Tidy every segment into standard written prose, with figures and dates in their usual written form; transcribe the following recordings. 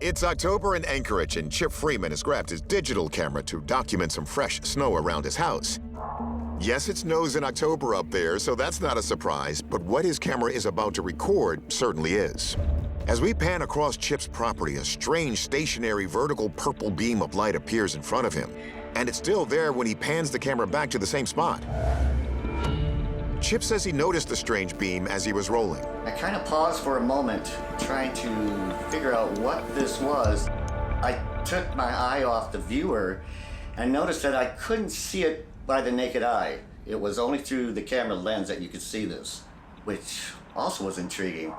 It's October in Anchorage, and Chip Freeman has grabbed his digital camera to document some fresh snow around his house. Yes, it snows in October up there, so that's not a surprise, but what his camera is about to record certainly is. As we pan across Chip's property, a strange stationary vertical purple beam of light appears in front of him, and it's still there when he pans the camera back to the same spot. Chip says he noticed the strange beam as he was rolling. I kind of paused for a moment, trying to figure out what this was. I took my eye off the viewer and noticed that I couldn't see it by the naked eye. It was only through the camera lens that you could see this, which also was intriguing.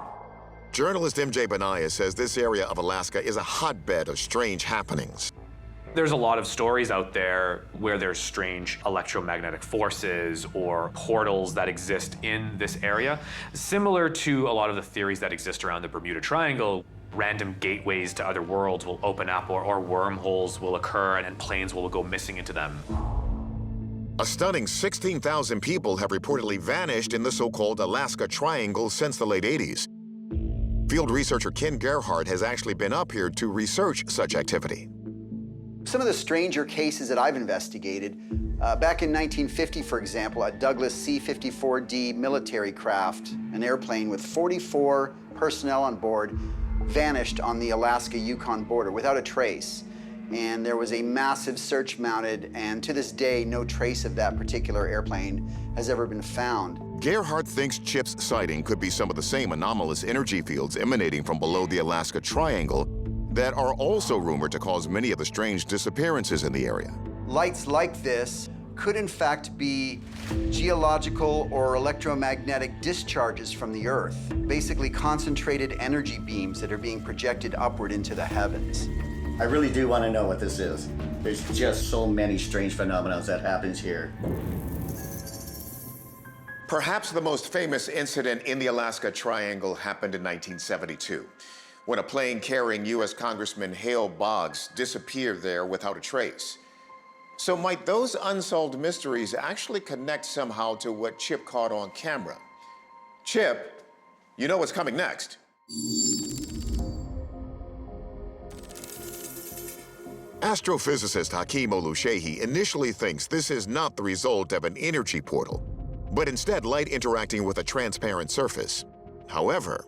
Journalist MJ Benaya says this area of Alaska is a hotbed of strange happenings. There's a lot of stories out there where there's strange electromagnetic forces or portals that exist in this area. Similar to a lot of the theories that exist around the Bermuda Triangle, random gateways to other worlds will open up or wormholes will occur and planes will go missing into them. A stunning 16,000 people have reportedly vanished in the so-called Alaska Triangle since the late 80s. Field researcher Ken Gerhardt has actually been up here to research such activity. Some of the stranger cases that I've investigated, back in 1950, for example, a Douglas C-54D military craft, an airplane with 44 personnel on board, vanished on the Alaska-Yukon border without a trace. And there was a massive search mounted, and to this day, no trace of that particular airplane has ever been found. Gerhardt thinks Chip's sighting could be some of the same anomalous energy fields emanating from below the Alaska Triangle that are also rumored to cause many of the strange disappearances in the area. Lights like this could in fact be geological or electromagnetic discharges from the Earth, basically concentrated energy beams that are being projected upward into the heavens. I really do want to know what this is. There's just so many strange phenomena that happens here. Perhaps the most famous incident in the Alaska Triangle happened in 1972, when a plane carrying U.S. Congressman Hale Boggs disappeared there without a trace. So might those unsolved mysteries actually connect somehow to what Chip caught on camera? Chip, you know what's coming next. Astrophysicist Hakeem Oluseyi initially thinks this is not the result of an energy portal, but instead light interacting with a transparent surface. However,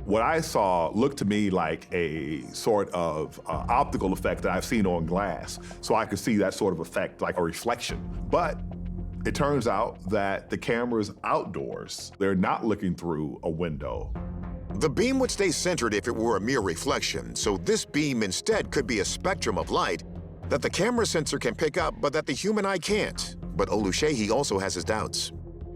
what I saw looked to me like a sort of optical effect that I've seen on glass. So I could see that sort of effect, like a reflection. But it turns out that the camera's outdoors. They're not looking through a window. the beam would stay centered if it were a mere reflection, so this beam instead could be a spectrum of light that the camera sensor can pick up, but that the human eye can't. But Oluseyi also has his doubts.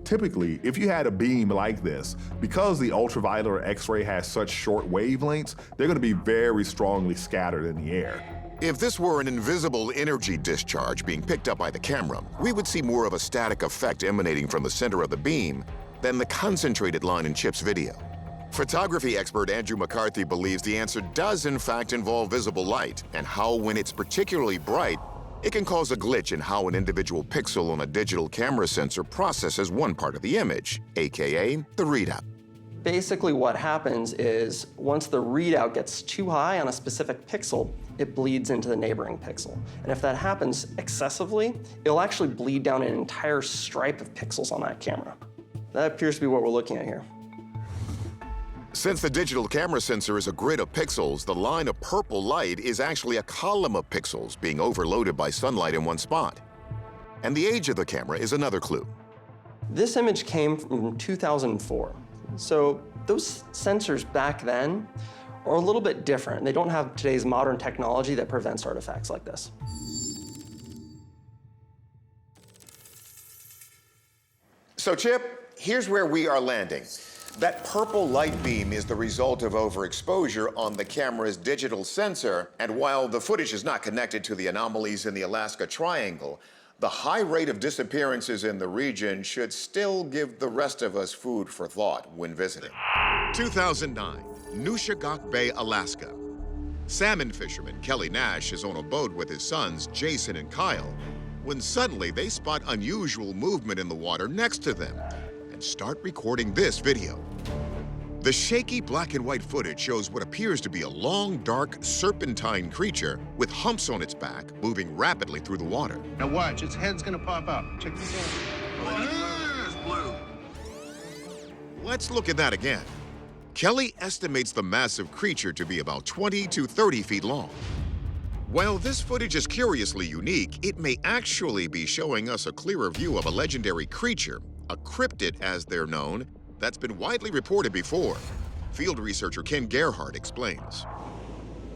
Typically, if you had a beam like this, because the ultraviolet or X-ray has such short wavelengths, they're going to be very strongly scattered in the air. If this were an invisible energy discharge being picked up by the camera, we would see more of a static effect emanating from the center of the beam than the concentrated line in Chip's video. Photography expert Andrew McCarthy believes the answer does in fact involve visible light, and how, when it's particularly bright, it can cause a glitch in how an individual pixel on a digital camera sensor processes one part of the image, aka the readout. Basically what happens is once the readout gets too high on a specific pixel, it bleeds into the neighboring pixel. And if that happens excessively, it'll actually bleed down an entire stripe of pixels on that camera. That appears to be what we're looking at here. Since the digital camera sensor is a grid of pixels, the line of purple light is actually a column of pixels being overloaded by sunlight in one spot. And the age of the camera is another clue. This image came from 2004. So those sensors back then are a little bit different. They don't have today's modern technology that prevents artifacts like this. So Chip, here's where we are landing. That purple light beam is the result of overexposure on the camera's digital sensor, and while the footage is not connected to the anomalies in the Alaska Triangle, the high rate of disappearances in the region should still give the rest of us food for thought when visiting. 2009, Nushagak Bay, Alaska. Salmon fisherman Kelly Nash is on a boat with his sons, Jason and Kyle, when suddenly they spot unusual movement in the water next to them and start recording this video. The shaky black and white footage shows what appears to be a long, dark, serpentine creature with humps on its back, moving rapidly through the water. Now watch, its head's gonna pop out. Check this out. It's blue. Let's look at that again. Kelly estimates the massive creature to be about 20 to 30 feet long. While this footage is curiously unique, it may actually be showing us a clearer view of a legendary creature, a cryptid as they're known, that's been widely reported before. Field researcher Ken Gerhardt explains.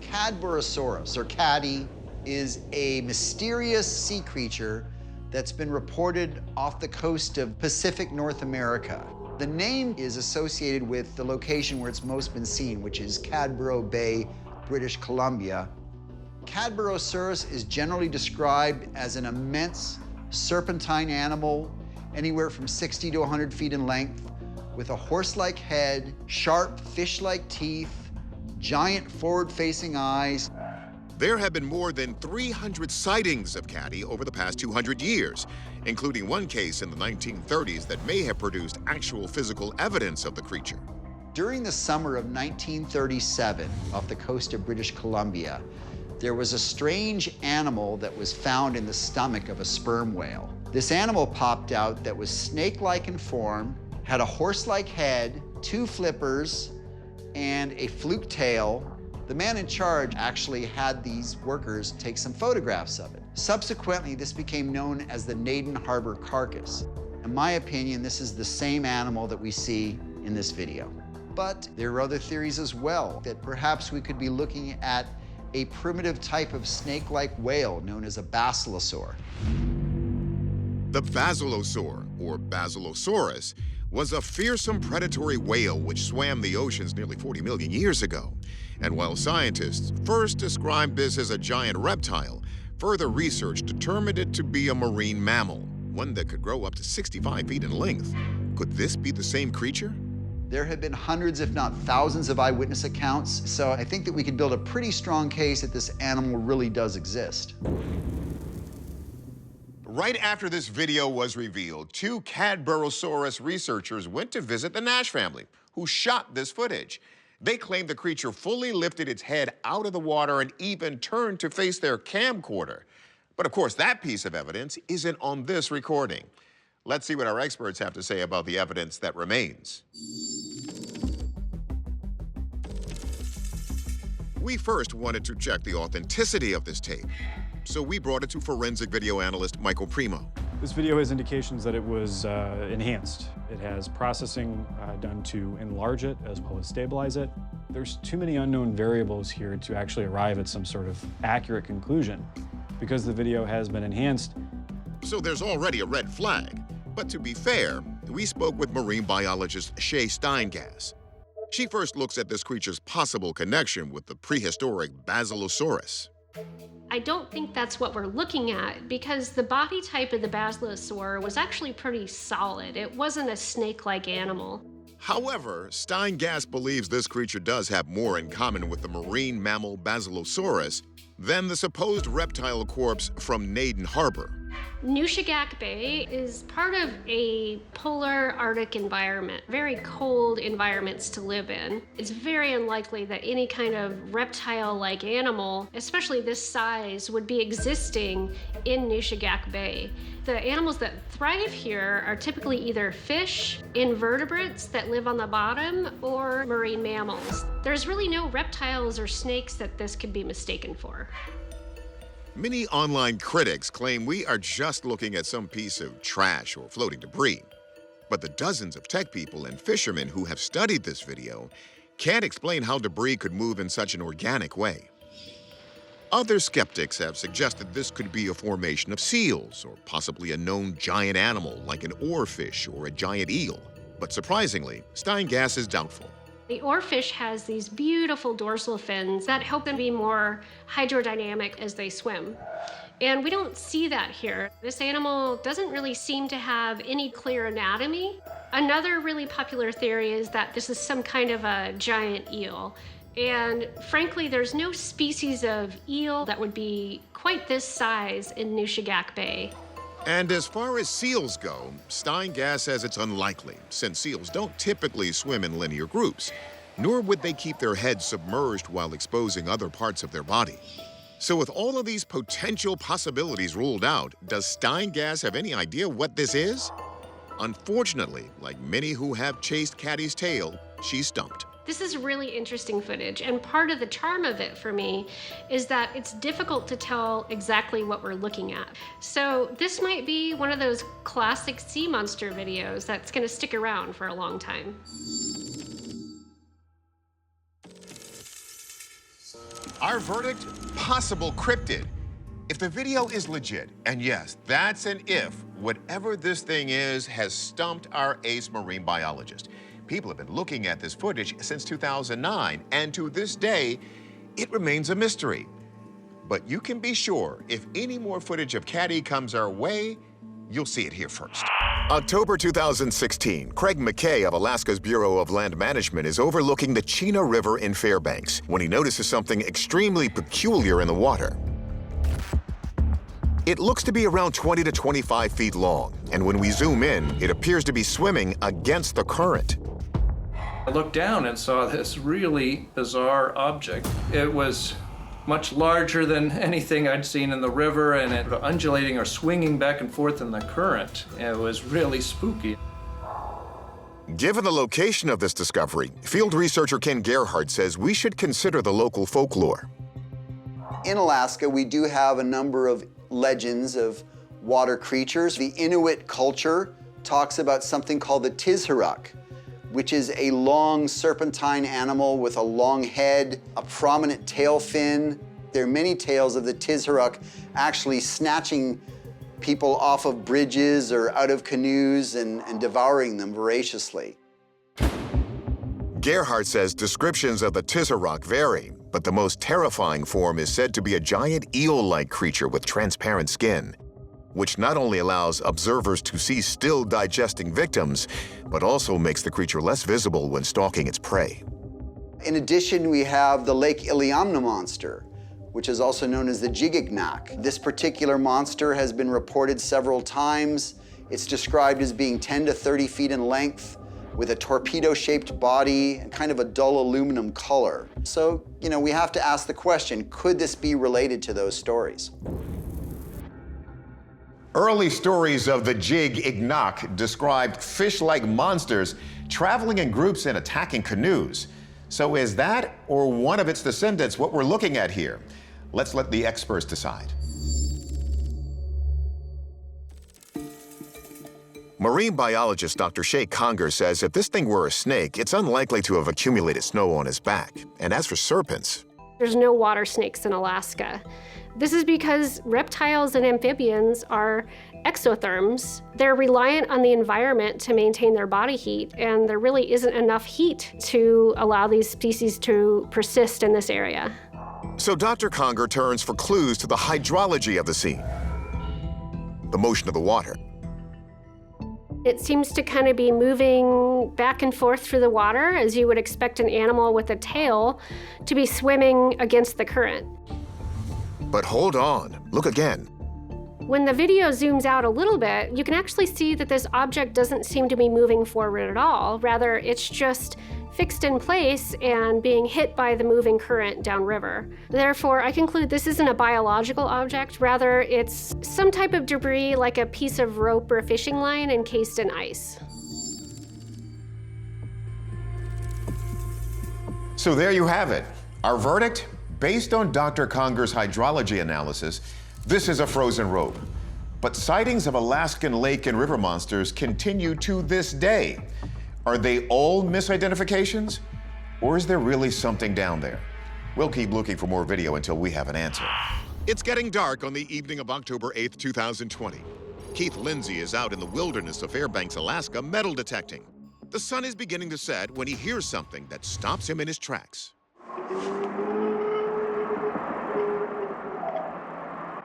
Cadborosaurus, or caddy, is a mysterious sea creature that's been reported off the coast of Pacific North America. The name is associated with the location where it's most been seen, which is Cadboro Bay, British Columbia. Cadborosaurus is generally described as an immense serpentine animal, anywhere from 60 to 100 feet in length, with a horse-like head, sharp fish-like teeth, giant forward-facing eyes. There have been more than 300 sightings of caddy over the past 200 years, including one case in the 1930s that may have produced actual physical evidence of the creature. During the summer of 1937, off the coast of British Columbia, there was a strange animal that was found in the stomach of a sperm whale. This animal popped out that was snake-like in form, had a horse-like head, 2 flippers, and a fluke tail. The man in charge actually had these workers take some photographs of it. Subsequently, this became known as the Naden Harbor carcass. In my opinion, this is the same animal that we see in this video. But there are other theories as well, that perhaps we could be looking at a primitive type of snake-like whale known as a basilosaur. The basilosaur, or Basilosaurus, was a fearsome predatory whale which swam the oceans nearly 40 million years ago. And while scientists first described this as a giant reptile, further research determined it to be a marine mammal, one that could grow up to 65 feet in length. Could this be the same creature? There have been hundreds, if not thousands, of eyewitness accounts, so I think that we could build a pretty strong case that this animal really does exist. Right after this video was revealed, 2 Cadborosaurus researchers went to visit the Nash family, who shot this footage. They claimed the creature fully lifted its head out of the water and even turned to face their camcorder. But of course, that piece of evidence isn't on this recording. Let's see what our experts have to say about the evidence that remains. We first wanted to check the authenticity of this tape, so we brought it to forensic video analyst Michael Primo. This video has indications that it was enhanced. It has processing done to enlarge it as well as stabilize it. There's too many unknown variables here to actually arrive at some sort of accurate conclusion. Because the video has been enhanced. So there's already a red flag. But to be fair, we spoke with marine biologist Shay Steingass. She first looks at this creature's possible connection with the prehistoric Basilosaurus. I don't think that's what we're looking at, because the body type of the basilosaur was actually pretty solid. It wasn't a snake-like animal. However, Steingass believes this creature does have more in common with the marine mammal Basilosaurus than the supposed reptile corpse from Naden Harbor. Nushagak Bay is part of a polar Arctic environment, very cold environments to live in. It's very unlikely that any kind of reptile-like animal, especially this size, would be existing in Nushagak Bay. The animals that thrive here are typically either fish, invertebrates that live on the bottom, or marine mammals. There's really no reptiles or snakes that this could be mistaken for. Many online critics claim we are just looking at some piece of trash or floating debris. But the dozens of tech people and fishermen who have studied this video can't explain how debris could move in such an organic way. Other skeptics have suggested this could be a formation of seals, or possibly a known giant animal like an oarfish or a giant eel. But surprisingly, Steingass is doubtful. The oarfish has these beautiful dorsal fins that help them be more hydrodynamic as they swim. And we don't see that here. This animal doesn't really seem to have any clear anatomy. Another really popular theory is that this is some kind of a giant eel. And frankly, there's no species of eel that would be quite this size in Nushagak Bay. And as far as seals go, Steingass says it's unlikely, since seals don't typically swim in linear groups, nor would they keep their heads submerged while exposing other parts of their body. So with all of these potential possibilities ruled out, does Steingass have any idea what this is? Unfortunately, like many who have chased Caddy's tail, she's stumped. This is really interesting footage, and part of the charm of it for me is that it's difficult to tell exactly what we're looking at. So this might be one of those classic sea monster videos that's gonna stick around for a long time. Our verdict? Possible cryptid. If the video is legit, and yes, that's an if, whatever this thing is has stumped our ace marine biologist. People have been looking at this footage since 2009, and to this day, it remains a mystery. But you can be sure, if any more footage of Caddy comes our way, you'll see it here first. October 2016, Craig McKay of Alaska's Bureau of Land Management is overlooking the Chena River in Fairbanks when he notices something extremely peculiar in the water. It looks to be around 20 to 25 feet long, and when we zoom in, it appears to be swimming against the current. I looked down and saw this really bizarre object. It was much larger than anything I'd seen in the river, and it was undulating or swinging back and forth in the current. It was really spooky. Given the location of this discovery, field researcher Ken Gerhardt says we should consider the local folklore. In Alaska, we do have a number of legends of water creatures. The Inuit culture talks about something called the Tizharuk, which is a long serpentine animal with a long head, a prominent tail fin. There are many tales of the Tizharuk actually snatching people off of bridges or out of canoes and devouring them voraciously. Gerhardt says descriptions of the Tizharuk vary, but the most terrifying form is said to be a giant eel-like creature with transparent skin, which not only allows observers to see still digesting victims, but also makes the creature less visible when stalking its prey. In addition, we have the Lake Iliamna monster, which is also known as the Jigignak. This particular monster has been reported several times. It's described as being 10 to 30 feet in length, with a torpedo-shaped body and kind of a dull aluminum color. So, we have to ask the question, could this be related to those stories? Early stories of the Jig-Ignak described fish-like monsters traveling in groups and attacking canoes. So is that, or one of its descendants, what we're looking at here? Let's let the experts decide. Marine biologist Dr. Shay Conger says if this thing were a snake, it's unlikely to have accumulated snow on his back. And as for serpents, There's no water snakes in Alaska. This is because reptiles and amphibians are exotherms. They're reliant on the environment to maintain their body heat, and there really isn't enough heat to allow these species to persist in this area. so Dr. Conger turns for clues to the hydrology of the sea, the motion of the water. It seems to kind of be moving back and forth through the water, as you would expect an animal with a tail to be swimming against the current. But hold on, look again. When the video zooms out a little bit, you can actually see that this object doesn't seem to be moving forward at all. Rather, it's just fixed in place and being hit by the moving current downriver. Therefore, I conclude this isn't a biological object. Rather, it's some type of debris like a piece of rope or a fishing line encased in ice. So there you have it. Our verdict, based on Dr. Conger's hydrology analysis, this is a frozen rope. But sightings of Alaskan lake and river monsters continue to this day. Are they all misidentifications? Or is there really something down there? We'll keep looking for more video until we have an answer. It's getting dark on the evening of October 8th, 2020. Keith Lindsay is out in the wilderness of Fairbanks, Alaska, metal detecting. The sun is beginning to set when he hears something that stops him in his tracks.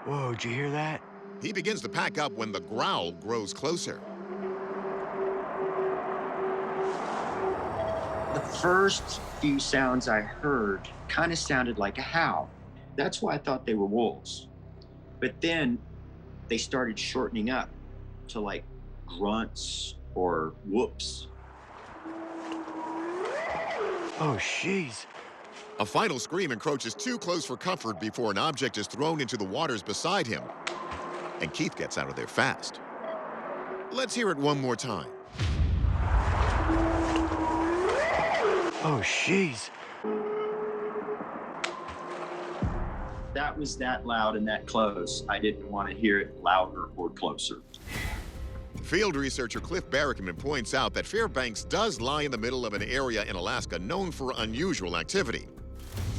Whoa, did you hear that? He begins to pack up when the growl grows closer. The first few sounds I heard kind of sounded like a howl. That's why I thought they were wolves. But then they started shortening up to like grunts or whoops. Oh, jeez. A final scream encroaches too close for comfort before an object is thrown into the waters beside him. And Keith gets out of there fast. Let's hear it one more time. Oh, jeez. That was that loud and that close. I didn't want to hear it louder or closer. Field researcher Cliff Barrickman points out that Fairbanks does lie in the middle of an area in Alaska known for unusual activity,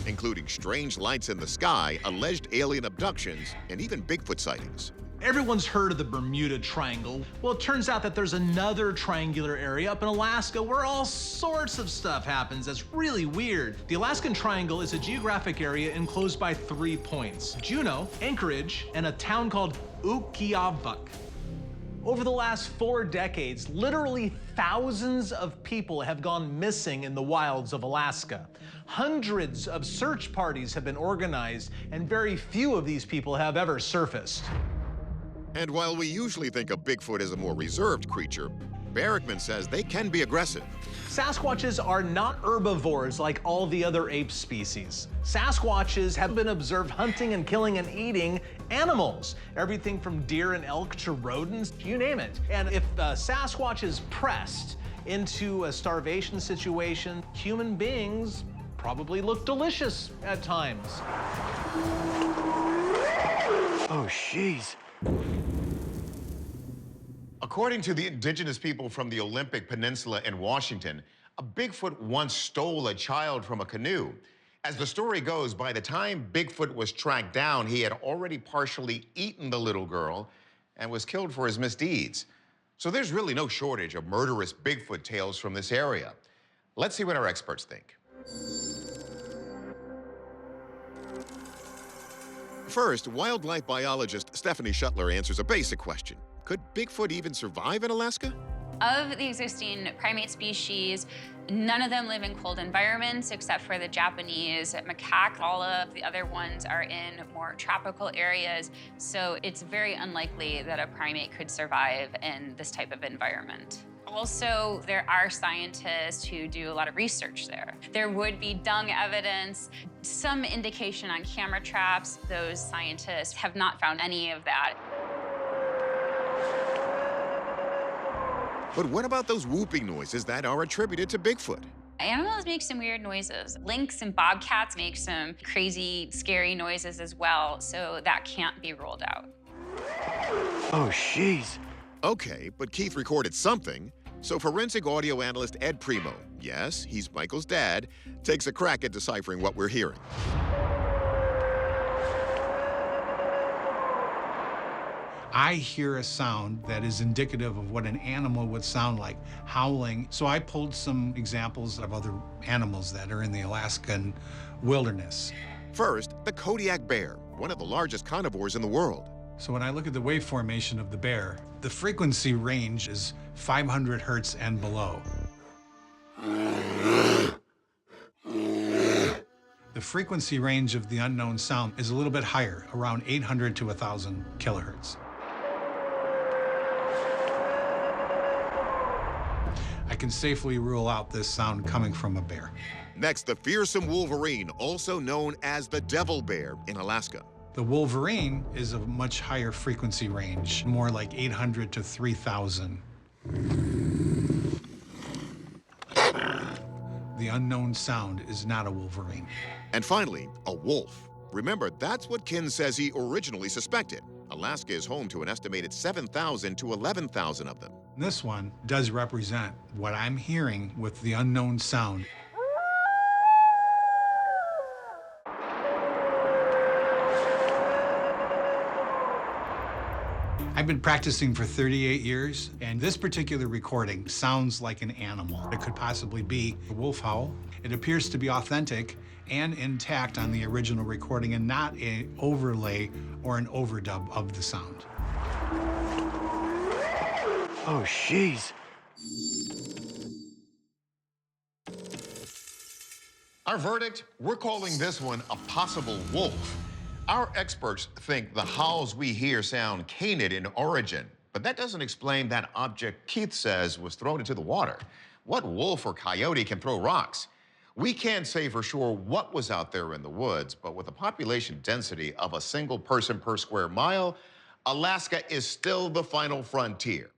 including strange lights in the sky, alleged alien abductions, and even Bigfoot sightings. Everyone's heard of the Bermuda Triangle. Well, it turns out that there's another triangular area up in Alaska where all sorts of stuff happens that's really weird. The Alaskan Triangle is a geographic area enclosed by 3 points: Juneau, Anchorage, and a town called Utqiagvik. Over the last 4 decades, literally thousands of people have gone missing in the wilds of Alaska. Hundreds of search parties have been organized, and very few of these people have ever surfaced. And while we usually think of Bigfoot as a more reserved creature, Barrickman says they can be aggressive. Sasquatches are not herbivores like all the other ape species. Sasquatches have been observed hunting and killing and eating animals. Everything from deer and elk to rodents, you name it. And if a Sasquatch is pressed into a starvation situation, human beings probably look delicious at times. Oh, jeez. According to the indigenous people from the Olympic Peninsula in Washington, a Bigfoot once stole a child from a canoe. As the story goes, by the time Bigfoot was tracked down, he had already partially eaten the little girl and was killed for his misdeeds. So there's really no shortage of murderous Bigfoot tales from this area. Let's see what our experts think. First, wildlife biologist Stephanie Shuttler answers a basic question. Could Bigfoot even survive in Alaska? Of the existing primate species, none of them live in cold environments except for the Japanese macaque. All of the other ones are in more tropical areas, so it's very unlikely that a primate could survive in this type of environment. Also, there are scientists who do a lot of research there. There would be dung evidence, some indication on camera traps. Those scientists have not found any of that. But what about those whooping noises that are attributed to Bigfoot? Animals make some weird noises. Lynx and bobcats make some crazy, scary noises as well, so that can't be ruled out. Oh, jeez. Okay, but Keith recorded something. So forensic audio analyst Ed Primo, yes, he's Michael's dad, takes a crack at deciphering what we're hearing. I hear a sound that is indicative of what an animal would sound like, howling. So I pulled some examples of other animals that are in the Alaskan wilderness. First, the Kodiak bear, one of the largest carnivores in the world. So when I look at the wave formation of the bear, the frequency range is 500 hertz and below. The frequency range of the unknown sound is a little bit higher, around 800 to 1,000 kilohertz. I can safely rule out this sound coming from a bear. Next, the fearsome wolverine, also known as the devil bear in Alaska. The wolverine is a much higher frequency range, more like 800 to 3,000. The unknown sound is not a wolverine. And finally, a wolf. Remember, that's what Kin says he originally suspected. Alaska is home to an estimated 7,000 to 11,000 of them. This one does represent what I'm hearing with the unknown sound. I've been practicing for 38 years, and this particular recording sounds like an animal. It could possibly be a wolf howl. It appears to be authentic and intact on the original recording and not an overlay or an overdub of the sound. Oh, jeez. Our verdict, we're calling this one a possible wolf. Our experts think the howls we hear sound canid in origin, but that doesn't explain that object Keith says was thrown into the water. What wolf or coyote can throw rocks? We can't say for sure what was out there in the woods, but with a population density of a single person per square mile, Alaska is still the final frontier.